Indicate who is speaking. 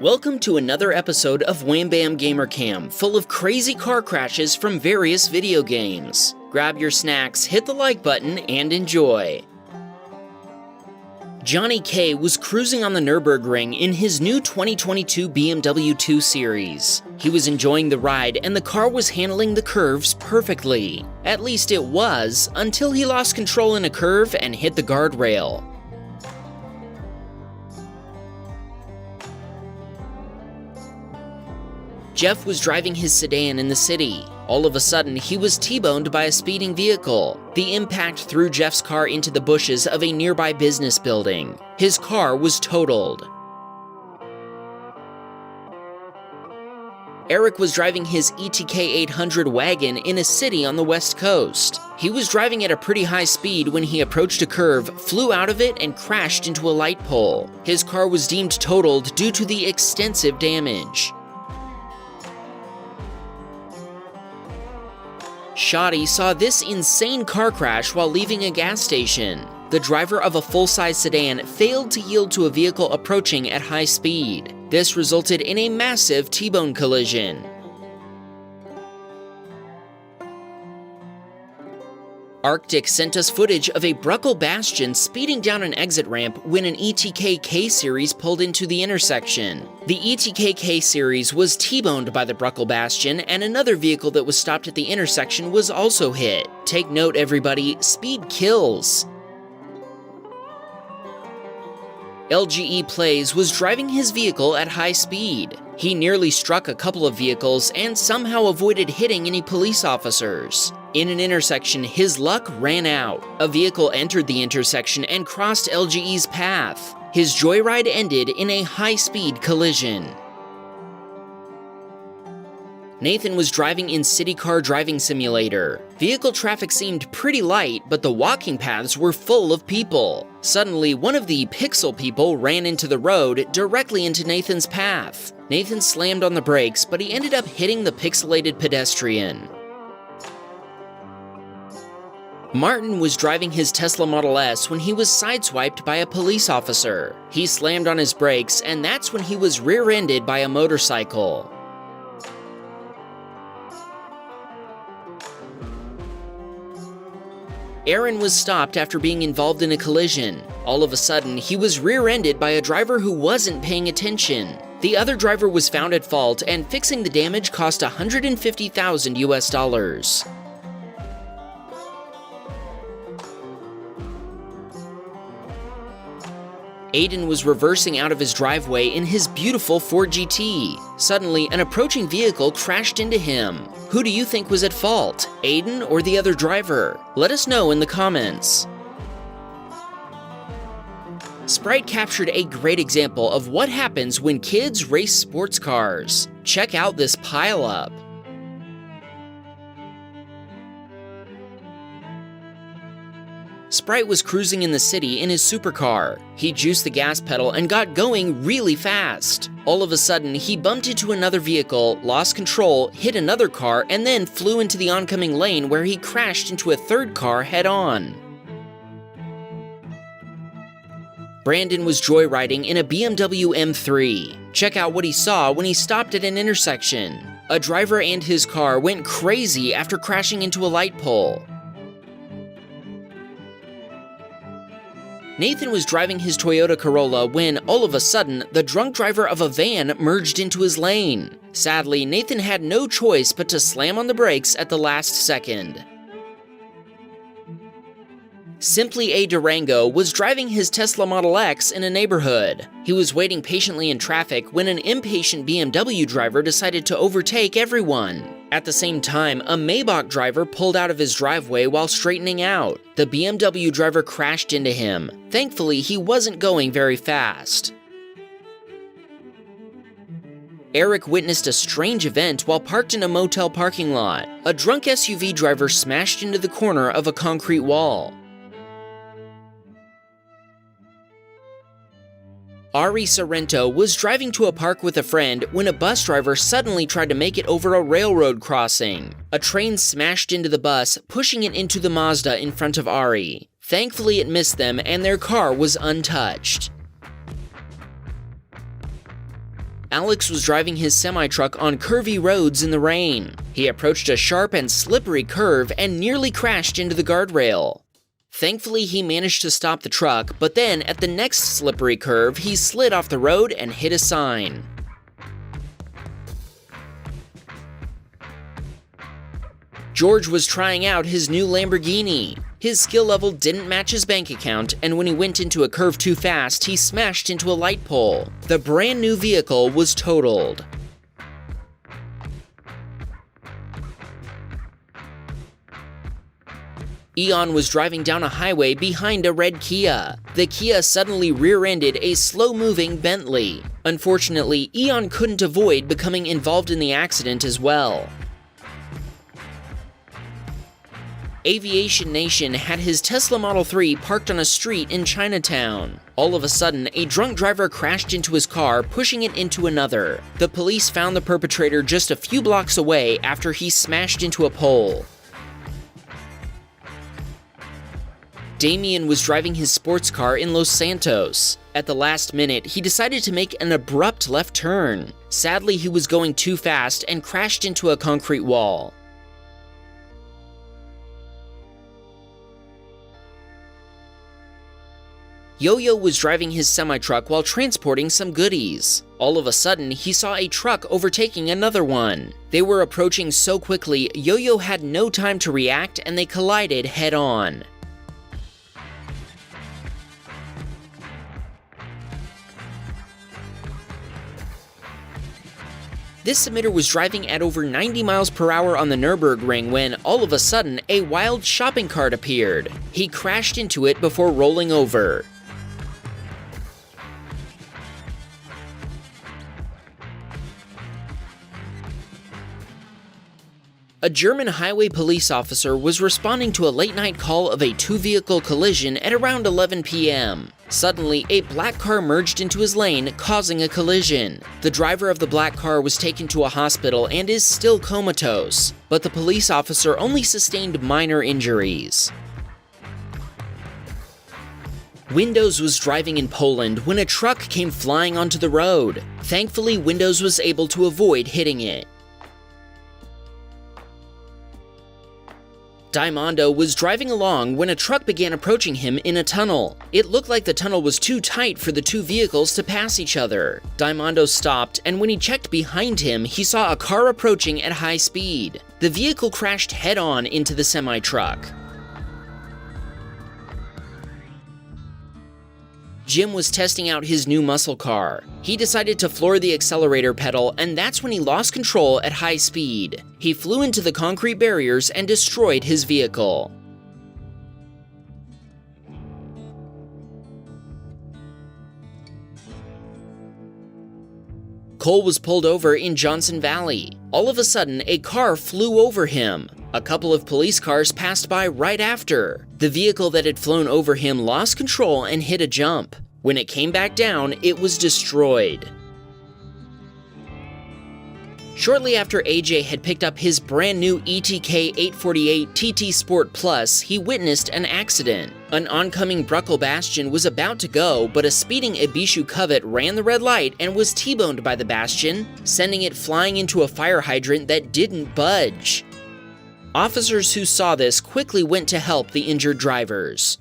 Speaker 1: Welcome to another episode of Wham Baam Gamercam, full of crazy car crashes from various video games. Grab your snacks, hit the like button, and enjoy. Johnny K was cruising on the Nürburgring in his new 2022 BMW 2 Series. He was enjoying the ride and the car was handling the curves perfectly. At least it was, until he lost control in a curve and hit the guardrail. Jeff was driving his sedan in the city. All of a sudden, he was T-boned by a speeding vehicle. The impact threw Jeff's car into the bushes of a nearby business building. His car was totaled. Eric was driving his ETK 800 wagon in a city on the west coast. He was driving at a pretty high speed when he approached a curve, flew out of it, and crashed into a light pole. His car was deemed totaled due to the extensive damage. Shoddy saw this insane car crash while leaving a gas station. The driver of a full-size sedan failed to yield to a vehicle approaching at high speed. This resulted in a massive T-bone collision. Arctic sent us footage of a Wham Bastion speeding down an exit ramp when an ETK K series pulled into the intersection. The ETK K series was T-boned by the Wham Bastion, and another vehicle that was stopped at the intersection was also hit. Take note, everybody, speed kills. LGE Plays was driving his vehicle at high speed. He nearly struck a couple of vehicles and somehow avoided hitting any police officers. In an intersection, his luck ran out. A vehicle entered the intersection and crossed LGE's path. His joyride ended in a high-speed collision. Nathan was driving in City Car Driving Simulator. Vehicle traffic seemed pretty light, but the walking paths were full of people. Suddenly, one of the pixel people ran into the road directly into Nathan's path. Nathan slammed on the brakes, but he ended up hitting the pixelated pedestrian. Martin was driving his Tesla Model S when he was sideswiped by a police officer. He slammed on his brakes, and that's when he was rear-ended by a motorcycle. Aaron was stopped after being involved in a collision. All of a sudden, he was rear-ended by a driver who wasn't paying attention. The other driver was found at fault, and fixing the damage cost $150,000 US. Aiden was reversing out of his driveway in his beautiful Ford GT. Suddenly, an approaching vehicle crashed into him. Who do you think was at fault, Aiden or the other driver? Let us know in the comments. Sprite captured a great example of what happens when kids race sports cars. Check out this pileup. Sprite was cruising in the city in his supercar. He juiced the gas pedal and got going really fast. All of a sudden, he bumped into another vehicle, lost control, hit another car, and then flew into the oncoming lane where he crashed into a third car head-on. Brandon was joyriding in a BMW M3. Check out what he saw when he stopped at an intersection. A driver and his car went crazy after crashing into a light pole. Nathan was driving his Toyota Corolla when, all of a sudden, the drunk driver of a van merged into his lane. Sadly, Nathan had no choice but to slam on the brakes at the last second. Simply A Durango was driving his Tesla Model X in a neighborhood. He was waiting patiently in traffic when an impatient BMW driver decided to overtake everyone. At the same time, a Maybach driver pulled out of his driveway while straightening out. The BMW driver crashed into him. Thankfully, he wasn't going very fast. Eric witnessed a strange event while parked in a motel parking lot. A drunk SUV driver smashed into the corner of a concrete wall. Ari Sorrento was driving to a park with a friend when a bus driver suddenly tried to make it over a railroad crossing. A train smashed into the bus, pushing it into the Mazda in front of Ari. Thankfully, it missed them and their car was untouched. Alex was driving his semi-truck on curvy roads in the rain. He approached a sharp and slippery curve and nearly crashed into the guardrail. Thankfully, he managed to stop the truck, but then at the next slippery curve, he slid off the road and hit a sign. George was trying out his new Lamborghini. His skill level didn't match his bank account, and when he went into a curve too fast, he smashed into a light pole. The brand new vehicle was totaled. Eon was driving down a highway behind a red Kia. The Kia suddenly rear-ended a slow-moving Bentley. Unfortunately, Eon couldn't avoid becoming involved in the accident as well. Aviation Nation had his Tesla Model 3 parked on a street in Chinatown. All of a sudden, a drunk driver crashed into his car, pushing it into another. The police found the perpetrator just a few blocks away after he smashed into a pole. Damien was driving his sports car in Los Santos. At the last minute, he decided to make an abrupt left turn. Sadly, he was going too fast and crashed into a concrete wall. Yo-Yo was driving his semi-truck while transporting some goodies. All of a sudden, he saw a truck overtaking another one. They were approaching so quickly, Yo-Yo had no time to react and they collided head-on. This submitter was driving at over 90 miles per hour on the Nürburgring when, all of a sudden, a wild shopping cart appeared. He crashed into it before rolling over. A German highway police officer was responding to a late-night call of a two-vehicle collision at around 11 p.m. Suddenly, a black car merged into his lane, causing a collision. The driver of the black car was taken to a hospital and is still comatose, but the police officer only sustained minor injuries. Windows was driving in Poland when a truck came flying onto the road. Thankfully, Windows was able to avoid hitting it. Diamondo was driving along when a truck began approaching him in a tunnel. It looked like the tunnel was too tight for the two vehicles to pass each other. Diamondo stopped, and when he checked behind him, he saw a car approaching at high speed. The vehicle crashed head-on into the semi-truck. Jim was testing out his new muscle car. He decided to floor the accelerator pedal, and that's when he lost control at high speed. He flew into the concrete barriers and destroyed his vehicle. Cole was pulled over in Johnson Valley. All of a sudden, a car flew over him. A couple of police cars passed by right after. The vehicle that had flown over him lost control and hit a jump. When it came back down, it was destroyed. Shortly after AJ had picked up his brand new ETK 848 TT Sport Plus, he witnessed an accident. An oncoming Bruckle Bastion was about to go, but a speeding Ibishu Covet ran the red light and was T-boned by the Bastion, sending it flying into a fire hydrant that didn't budge. Officers who saw this quickly went to help the injured drivers.